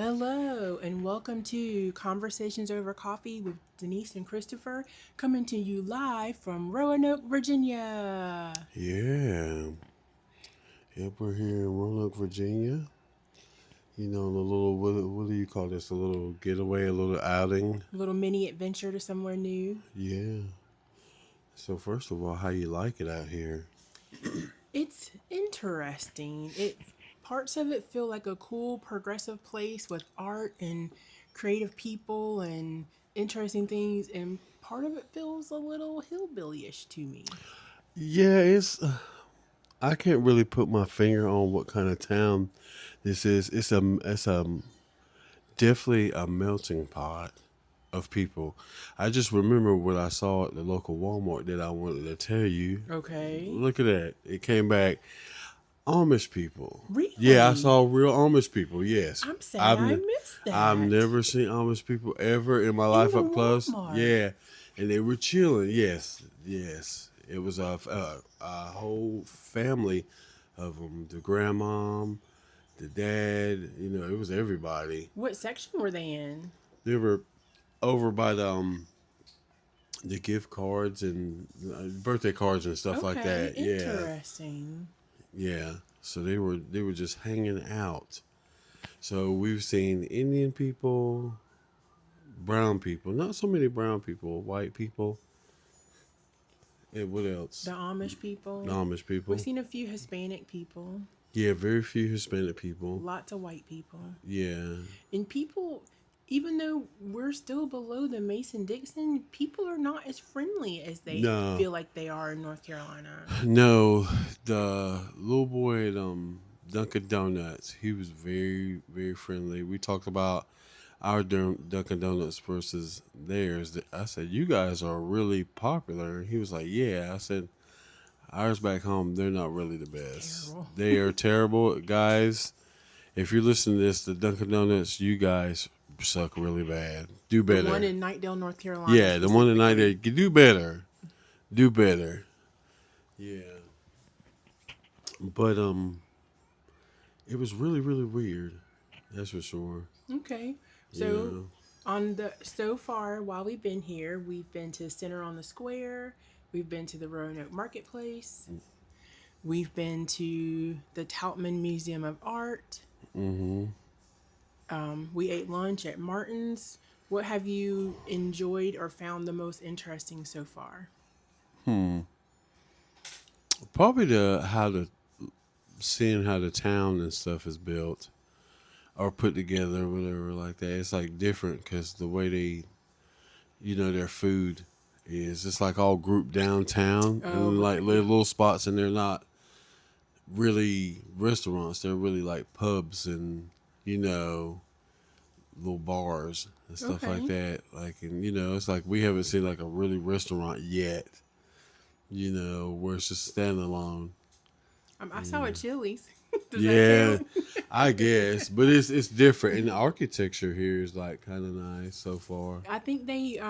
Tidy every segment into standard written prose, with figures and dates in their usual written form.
Hello, and welcome to Conversations Over Coffee with Denise and Christopher, coming to you live from Roanoke, Virginia. Yeah. Yep, we're here in Roanoke, Virginia. The little, what do you call this? A little getaway, a little outing. A little mini adventure to somewhere new. Yeah. So, first of all, how you like it out here? It's interesting. It parts of it feel like a cool, progressive place with art and creative people and interesting things, and part of it feels a little hillbilly-ish to me. Yeah, I can't really put my finger on what kind of town this is. It's definitely a melting pot of people. I just remember what I saw at the local Walmart that I wanted to tell you. Okay. Look at that. It came back. Amish people. Yeah, I Really? saw real Amish people. Yes, I'm sad I've I n- missed I've that. never seen Amish people ever in my In life the up close. Walmart. Yeah, and they were chilling. Yes, yes. It was a whole family of them. The grandmom, the dad. It was everybody. What section were they in? They were over by the gift cards and birthday cards and stuff like Okay, that. Yeah, interesting. yeah. So they were just hanging out. So we've seen Indian people, brown people, not so many brown people, white people, and what The else? Amish people. Amish We've people. seen a few Hispanic people, Yeah, very few Hispanic people. lots of white people. Yeah. And people, even though we're still below the Mason Dixon, people are not as friendly as they No, feel like they are in North Carolina. no. The little boy at Dunkin' Donuts, he was very, very friendly. We talked about our Dunkin' Donuts versus theirs. I said, "You guys are really popular." He was like, "Yeah." I said, "Ours back home, they're not really the best. Terrible. They are terrible, guys. If you're listening to this, the Dunkin' Donuts, you guys suck really bad. Do The one better. in Nightdale, North Carolina, Yeah, the one tonight specifically. that do better. Do better. Yeah, but it was really, really weird. That's for sure. Okay. So Yeah. on the so far while we've been here, we've been to Center on the Square, we've been to the Roanoke Marketplace, we've been to the Tautman Museum of Art. Mm-hmm. We ate lunch at Martin's. What have you enjoyed or found the most interesting so far? Hmm. Probably seeing how the town and stuff is built or put together, whatever like that. It's like different because the way their food is. It's like all grouped downtown Oh, and like right. little spots, and they're not really restaurants. They're really like pubs and you know little bars and stuff like Okay. that. Like and it's like we haven't seen like a really restaurant yet. Where it's just standing alone. I saw a Chili's. Does that Yeah, count? I guess, but it's different, and the architecture here is like kind of nice so far. I think they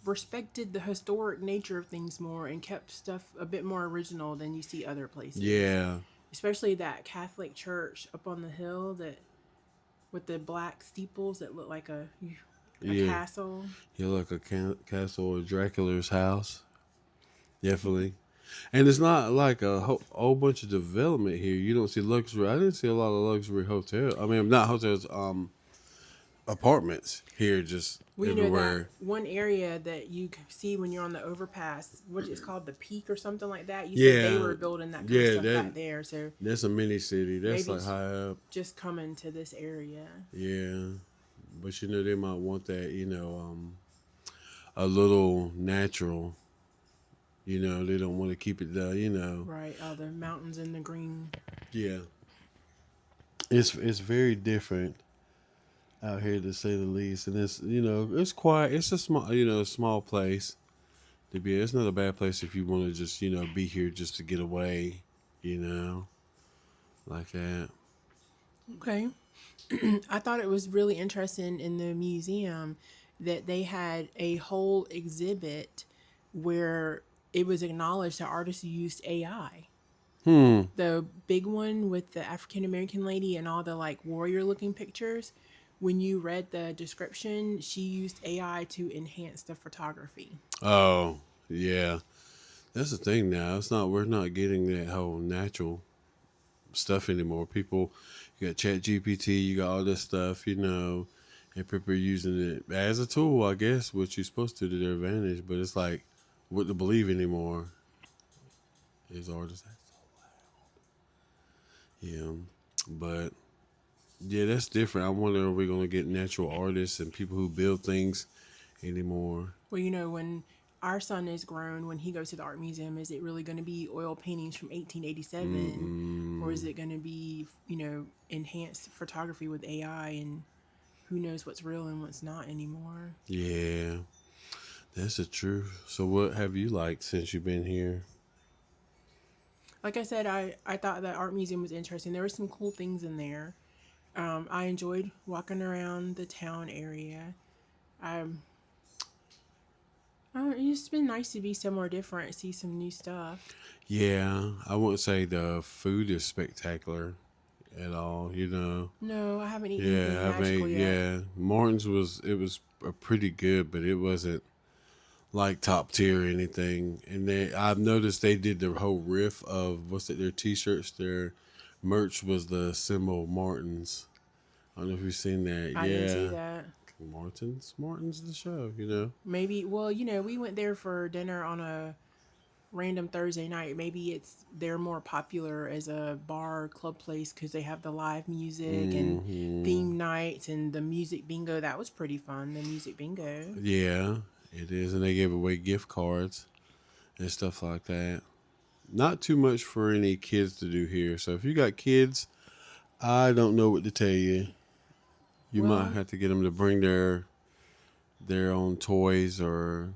respected the historic nature of things more and kept stuff a bit more original than you see other places. Yeah, Especially that Catholic church up on the hill that with the black steeples that look like a yeah. castle. You look a castle or Dracula's house, definitely. And it's not like a whole bunch of development here. You don't see luxury. I didn't see a lot of luxury hotel. I mean, not hotels, apartments here, just Well, you know that everywhere. one area that you see when you're on the overpass, what it's called, the Peak or something like that. You said they Yeah, were building that kind of yeah. stuff back there, so That's a mini city. That's maybe like it's high up. just coming to this area. Yeah, but they might want that. A little natural. They don't want to keep it down. Right, all the mountains and the green. Yeah, it's very different out here to say the least, and it's quiet. It's a small place to be. It's not a bad place if you want to just be here just to get away, you know, like that. Okay. I thought it was really interesting in the museum that they had a whole exhibit where it was acknowledged that artists used AI. The big one with the African American lady and all the like warrior looking pictures. When you read the description, she used AI to enhance the photography. Oh, yeah. That's the thing now. It's not. We're not getting that whole natural stuff anymore. People, you got Chat GPT, you got all this stuff, and people are using it as a tool, I guess, which you're supposed to their advantage. But it's like, what to believe anymore is artists. Yeah, but yeah, that's different. I wonder if we're gonna get natural artists and people who build things anymore. Well, when our son is grown, when he goes to the art museum, is it really going to be oil paintings from 1887? Or is Mm-mm. it going to be, enhanced photography with AI, and who knows what's real and what's not anymore? Yeah, that's the truth. So, what have you liked since you've been here? Like I said, I thought that art museum was interesting. There were some cool things in there. I enjoyed walking around the town area. Um, it's just been nice to be somewhere different, see some new stuff. Yeah, I wouldn't say the food is spectacular at all. No, I haven't eaten anything Yeah, I magical mean, yet. yeah, Martin's was pretty good, but it wasn't like top tier or anything. And I've noticed they did the whole riff of what's it? Their T-shirts, their merch was the symbol of Martin's. I don't know if you've seen that. I didn't see Yeah, that. Martin's the show. Maybe, well, we went there for dinner on a random Thursday night. Maybe they're more popular as a bar club place because they have the live music and Hmm. theme nights and the music bingo. That was pretty fun. The music bingo. Yeah, it is, and they gave away gift cards and stuff like that. Not too much for any kids to do here. So if you got kids, I don't know what to tell you. You might Well, have to get them to bring their own toys or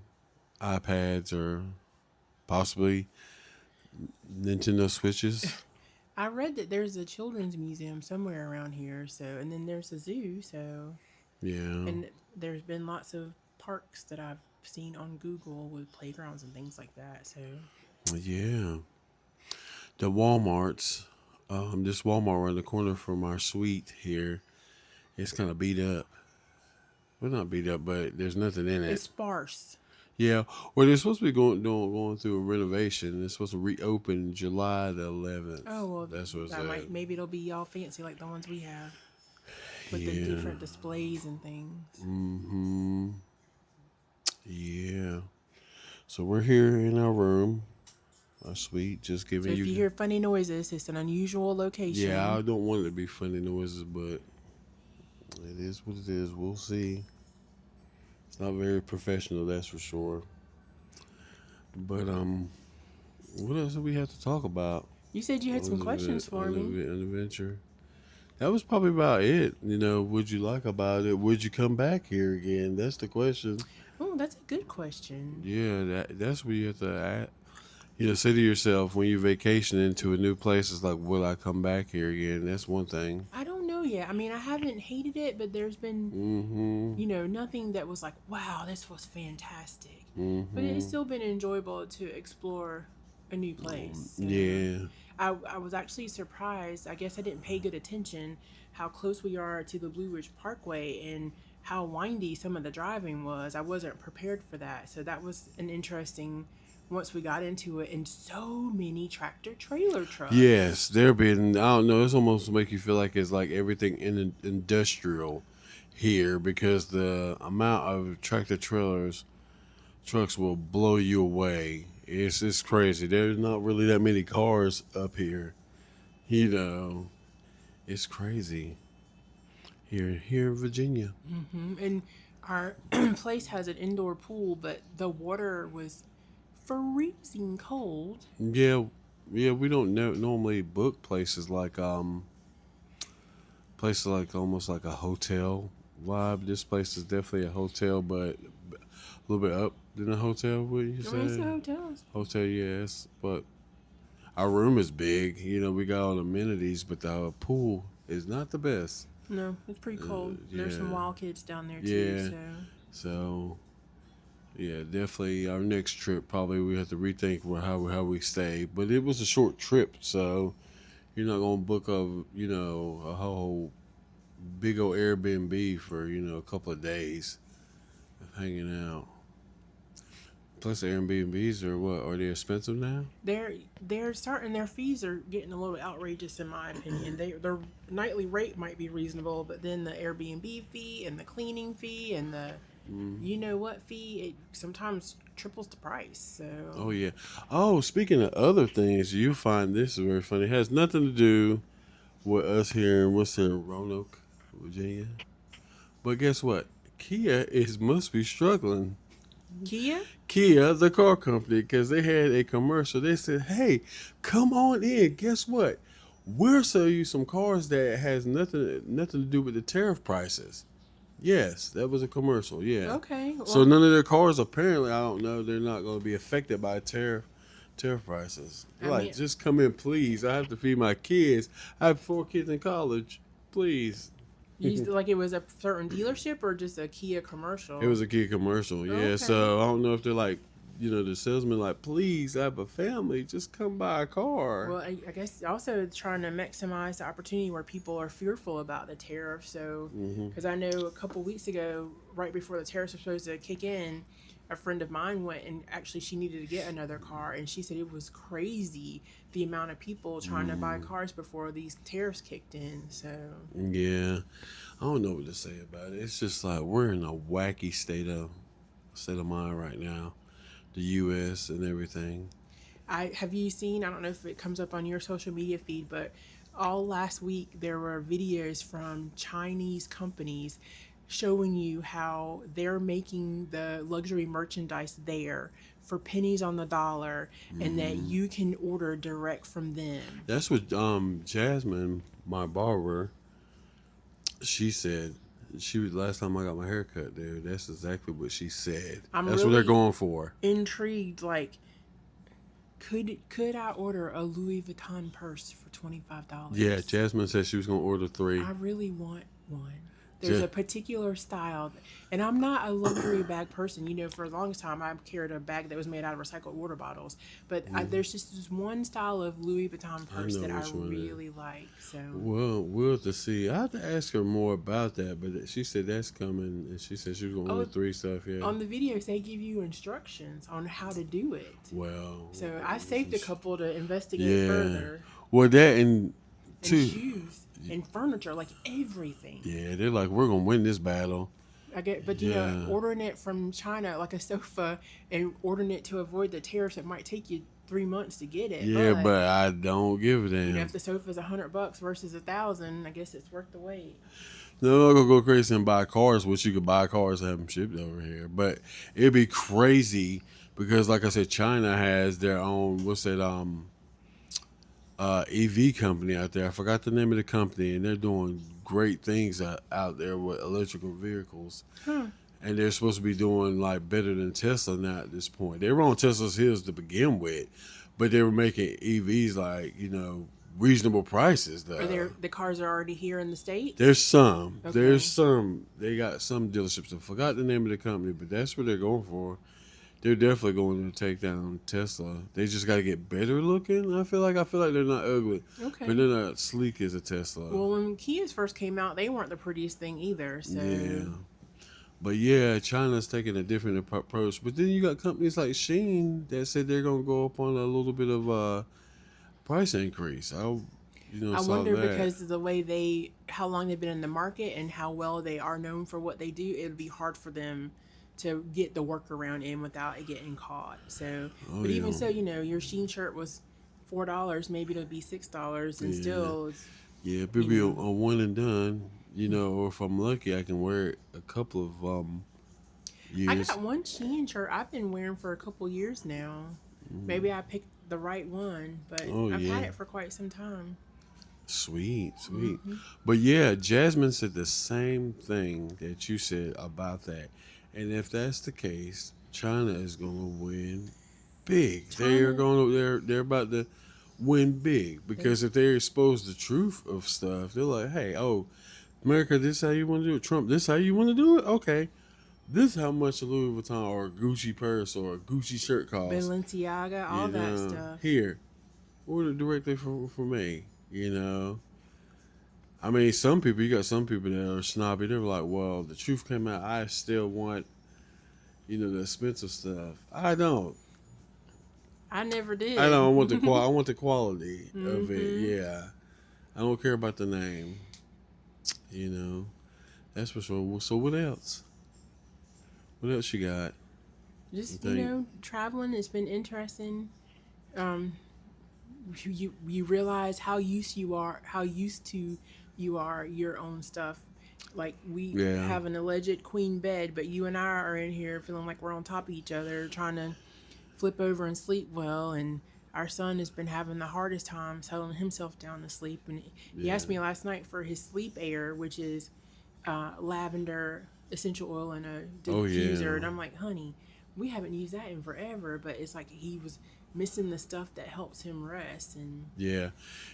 iPads or possibly Nintendo Switches. I read that there's a children's museum somewhere around here. So, and then there's a zoo. So, Yeah, and there's been lots of parks that I've seen on Google with playgrounds and things like that. So, yeah. The WalMarts. This Walmart around the corner from our suite here. It's kind of beat up. Well, not beat up, but there's nothing in it's it. sparse. Yeah. Well, they're supposed to be going through a renovation. It's supposed to reopen July the 11th. Oh, well, That's what's that at. might, maybe it'll be all fancy like the ones we have with the Yeah. different displays and things. Mm-hmm. Yeah. So we're here in our room, our suite, just So giving if you you. hear funny noises, it's an unusual Yeah, location. I don't want it to be funny noises, but it is what it is. We'll see. It's not very professional, that's for sure. But what else do we have to talk about? You said you had some questions for me. An adventure. That was probably about it. Would you like about it? Would you come back here again? That's the question. Oh, that's a good question. Yeah, that's where you have to say to yourself when you vacation into a new place, it's like, will I come back here again? That's one thing. I don't know yet. I mean, I haven't hated it, but there's been, Mm-hmm. nothing that was like, wow, this was fantastic. But it's Mm-hmm. still been enjoyable to explore a new place. So Yeah. I was actually surprised. I guess I didn't pay good attention how close we are to the Blue Ridge Parkway and how windy some of the driving was. I wasn't prepared for that. So that was an interesting once we got into it, and so many tractor trailer Yes, trucks. there been. I don't know. It's almost make you feel like it's like everything in industrial here because the amount of tractor trailers trucks will blow you away. It's crazy. There's not really that many cars up here. You know, it's crazy here in Virginia. And our place has an indoor pool, but the water was freezing cold. Yeah, yeah. We don't normally book places like almost like a hotel vibe. This place is definitely a hotel, but a little bit up than a hotel. What you I mean, it's a say? hotel. Hotel, yes, but our room is big. We got all the amenities, but the pool is not the best. No, it's pretty cold. There's some Yeah, wild kids down there too, yeah. so So Yeah, definitely. Our next trip, probably we have to rethink how we stay. But it was a short trip, so you're not gonna book a whole big old Airbnb for a couple of days of hanging out. Plus, Airbnbs are what? Are they expensive now? They're starting their fees are getting a little outrageous in my opinion. Their nightly rate might be reasonable, but then the Airbnb fee and the cleaning fee and the you know what fee, it sometimes triples the price. Oh So yeah. Oh, speaking of other things, you find this is very funny. It has nothing to do with us here in Roanoke, Virginia. But guess what? Kia is must be struggling. Kia, Kia, the car company, because they had a commercial. They said, "Hey, come on in. Guess what? We'll sell you some cars that has nothing to do with the tariff prices." Yes, that was a commercial. Yeah. okay, So well, none of their cars apparently, I don't know, they're not going to be affected by tariff prices. They're I like, mean, just come in, please. I have to feed my kids. I have 4 kids in college. Please. like it was a certain dealership or just a Kia It commercial. was a kid commercial, yeah. Okay. So I don't know if they're like, the salesman like, please, I have a family, just come buy a car. Well, I guess also trying to maximize the opportunity where people are fearful about the tariff. So, Hmm. because I know a couple weeks ago, right before the tariffs were supposed to kick in, a friend of mine went and actually she needed to get another car, and she said it was crazy the amount of people trying to buy cars before these tariffs kicked in. So, Yeah, I don't know what to say about it. It's just like we're in a wacky state of mind right now. The U.S. and everything. I have you seen? I don't know if it comes up on your social media feed, but all last week there were videos from Chinese companies showing you how they're making the luxury merchandise there for pennies on the dollar, and that Hmm. you can order direct from them. That's what Jasmine, my barber, she said. She was last time I got my hair cut there. That's exactly what she said. I'm That's what they're really going for. intrigued. Like, could I order a Louis Vuitton purse for Yeah, $25? Jasmine said she was gonna order I 3. really want one. There's Ja- a particular style, and I'm not a luxury bag person. You know, for the longest time, I carried a bag that was made out of recycled water bottles. But Mhm. there's just this one style of Louis Vuitton I purse know that I which one it is. really like. So Well, we'll have to see. I have to ask her more about that, but she said that's coming, and she said she was gonna order oh, 3 stuff. Yeah. on the videos, they give you instructions on how to do it. Well, So I saved a couple to investigate yeah. further. Well, that and And two. shoes and furniture, like everything. Yeah, they're like we're gonna win this battle. I get, but Yeah. ordering it from China like a sofa and ordering it to avoid the tariffs, it might take you 3 months to get it. Yeah, But but I don't give a if damn. the sofa's $100 versus 1,000, I guess it's worth the wait. No, I'm not gonna go crazy and buy cars, which you could buy cars and have them shipped over here. But it'd be crazy because, like I said, China has their own what's that EV company out there. I forgot the name of the company, and they're doing great things out there with electrical vehicles. Huh? And they're supposed to be doing like better than Tesla now at this point. They were on Tesla's heels to begin with, but they were making EVs like reasonable prices Are though. there the cars are already here in the states? There's Okay. some. They got some dealerships. I forgot the name of the company, but that's what they're going for. They're definitely going to take down Tesla. They just got to get better looking. I feel like they're not ugly, but Okay. they're not sleek as a Tesla. Well, when Kias first came out, they weren't the prettiest thing either. Yeah, So but yeah, China's taking a different approach. But then you got companies like Shein that said they're going to go up on a little bit of a price increase. I saw wonder that. because of the way how long they've been in the market and how well they are known for what they do, it'd be hard for them to get the workaround in without it getting caught. So, Oh but even yeah, so, your Sheen shirt was $4, maybe it'll be $6, and yeah, still, it's, yeah. It you could be a know, one and done. Or if I'm lucky, I can wear it a couple of I years. got one Sheen shirt I've been wearing for a couple years now. Maybe I picked the right one, but Oh I've had yeah, it for quite some time. sweet, sweet. Hmm. But yeah, Jasmine said the same thing that you said about that. And if that's the case, China is going to win big. China, They're about to win big they because if they expose the truth of stuff, they're like, hey, oh, America, this how you want to do it. Trump, this how you want to do it. Okay, This is how much a Louis Vuitton or a Gucci purse or a Gucci shirt costs. Balenciaga, all You that know, stuff. here, order directly from me. You know, I mean, some people, you got some people that are snobby. They're like, well, the truth came out. I still want, the expensive stuff. I don't. I never I did. don't want the qual. I want the quality of it. Mm-hmm. Yeah, I don't care about the name. You know, that's for sure. Well, so what else? What else you got? You Just think? traveling has been interesting. Um, you realize how used to you are your own stuff. Like we Yeah, have an alleged queen bed, but you and I are in here feeling like we're on top of each other, trying to flip over and sleep well. And our son has been having the hardest time settling himself down to sleep. And he yeah. asked me last night for his sleep air, which is lavender essential oil and a Oh diffuser. yeah, And I'm like, honey, we haven't used that in forever. But it's like he was missing the stuff that helps him rest. And yeah.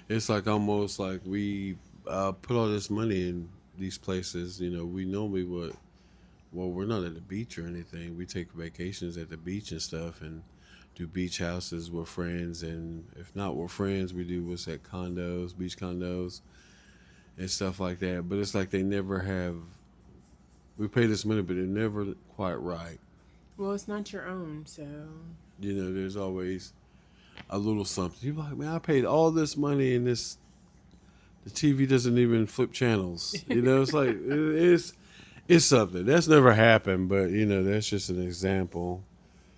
It's like almost like we put all this money in these places. We normally would. Well, we're not at the beach or anything. We take vacations at the beach and stuff, and do beach houses with friends. And if not with friends, we do what's at condos, beach condos, and stuff like that. But it's like they never have. We pay this money, but they're never quite right. well, it's not your own, so There's always a little something. You're like, man, I paid all this money and the TV doesn't even flip channels. It's like it's something that's never happened, but that's just an example.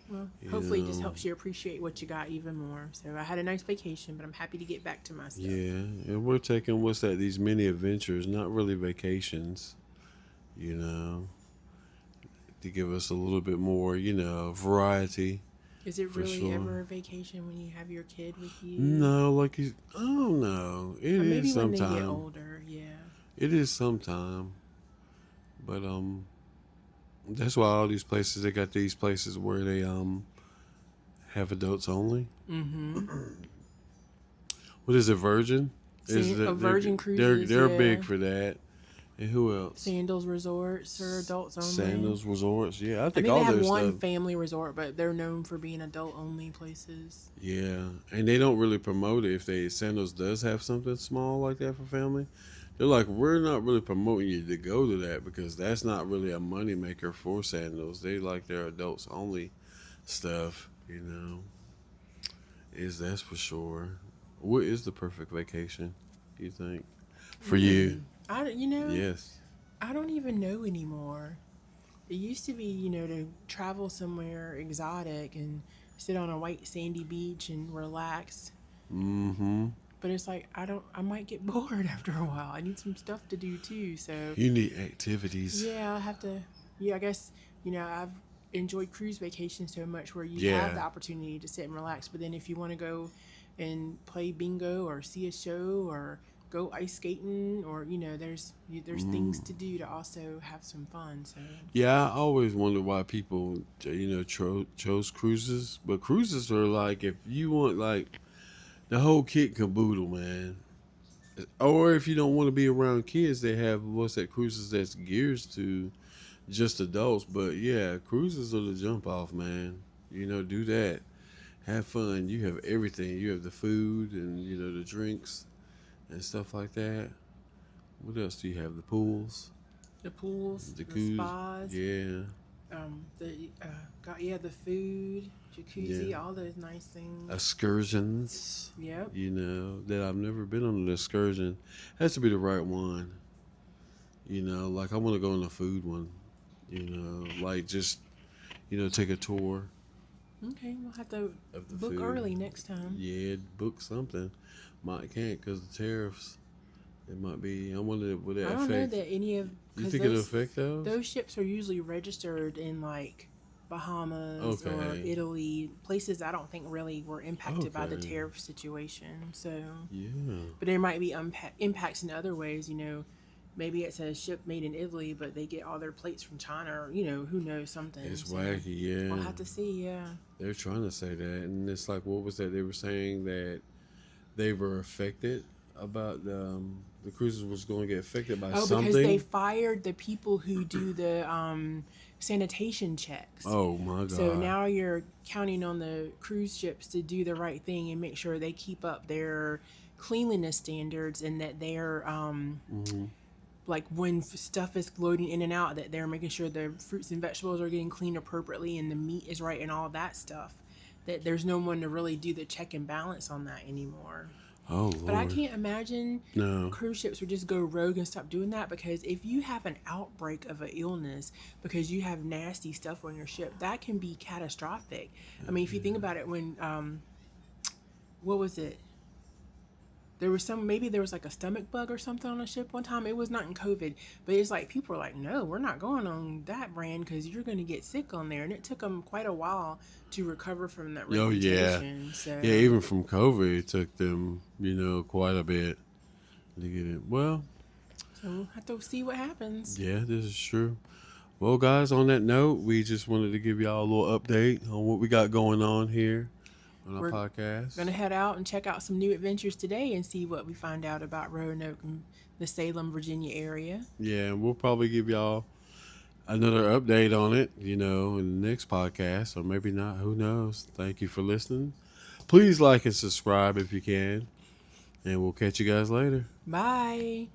well, You hopefully it just know, helps you appreciate what you got even more. So I had a nice vacation, but I'm happy to get back to my stuff. yeah, and we're taking what's that? These mini adventures, not really vacations. You know, to give us a little bit more, variety Is it for really sure. ever a vacation when you have your kid with you? No, like you. Oh no, it Or is maybe when they get sometime. older, yeah. It is sometime, but that's why all these places they got these places where they have adults only. Mm-hmm. What is it, Virgin? Is A that Virgin Cruises, they're yeah. big for that. And who else? Sandals Resorts are adults only. Sandals Resorts. Yeah, I I think think they all have their one stuff. family resort, but they're known for being adult only places. Yeah, and they don't really promote it. If they Sandals does have something small like that for family, they're like, we're not really promoting you to go to that because that's not really a money maker for Sandals. They like their adults only stuff. Is that's for sure. What is the perfect vacation? Do you think for you? I Yes. I don't even know anymore. It used to be, to travel somewhere exotic and sit on a white sandy beach and relax. Mm-hmm. But it's like I might get bored after a while. I need some stuff to do too. So You need activities. yeah, I have to. Yeah, I guess I've enjoyed cruise vacations so much where you have the Yeah. opportunity to sit and relax. But then if you want to go and play bingo or see a show or go ice skating or there's things Mm. to do to also have some fun. So Yeah, I always wonder why people, chose cruises. But cruises are like if you want like the whole kit and caboodle, man. Or if you don't want to be around kids, they have what's that cruises that's geared to just adults. But yeah, cruises are the jump off, man. Do that. Have fun. You have everything. You have the food and the drinks and stuff like that. What else do you have? The pools, the pools, the the cruise. spas, Yeah, the got the food, yeah. jacuzzi, all those nice things. Excursions. Yep. That I've never been on an excursion. Has to be the right one. Like I want to go on a food one. Like just take a tour Okay, we'll have to of the book food. early next time. Yeah, book something. Might can't because the tariffs. It might be. I wonder would it I don't know affect. that any of You because think it'll affect those? those ships are usually registered in like Bahamas or Okay. Italy, places I don't think really were impacted by the Okay. tariff situation. So, Yeah. but there might be impacts in other ways. Maybe it's a ship made in Italy, but they get all their plates from China, or who knows something. It's So wacky. we'll Yeah. have to see. Yeah. They're trying to say that, and it's like, what was that? They were saying that they were affected about the cruises was going to get affected by Oh, because they something. fired the people who do the sanitation checks. Oh my So God. now you're counting on the cruise ships to do the right thing and make sure they keep up their cleanliness standards and that they're Hmm. like when stuff is loading in and out, that they're making sure the fruits and vegetables are getting cleaned appropriately and the meat is right and all that stuff. That there's no one to really do the check and balance on that anymore. Oh But I Lord. can't imagine No. cruise ships would just go rogue and stop doing that, because if you have an outbreak of an illness because you have nasty stuff on your ship, that can be catastrophic. I mean, if you think about it, when what was it? There was some, maybe there was like a stomach bug or something on a ship one time. It was not in COVID, but it's like people are like, no, we're not going on that brand because you're going to get sick on there. And it took them quite a while to recover from that Oh yeah. reputation. Yeah, So, even from COVID, it took them, quite a bit to get it. Well, so we'll have to see what happens. yeah, this is true. Well, guys, on that note, we just wanted to give y'all a little update on what we got going on here on our We're podcast. gonna head out and check out some new adventures today and see what we find out about Roanoke and the Salem, Virginia area. Yeah, and we'll probably give y'all another update on it, in the next podcast, or maybe not. Who knows? Thank you for listening. Please like and subscribe if you can, and we'll catch you guys later. Bye.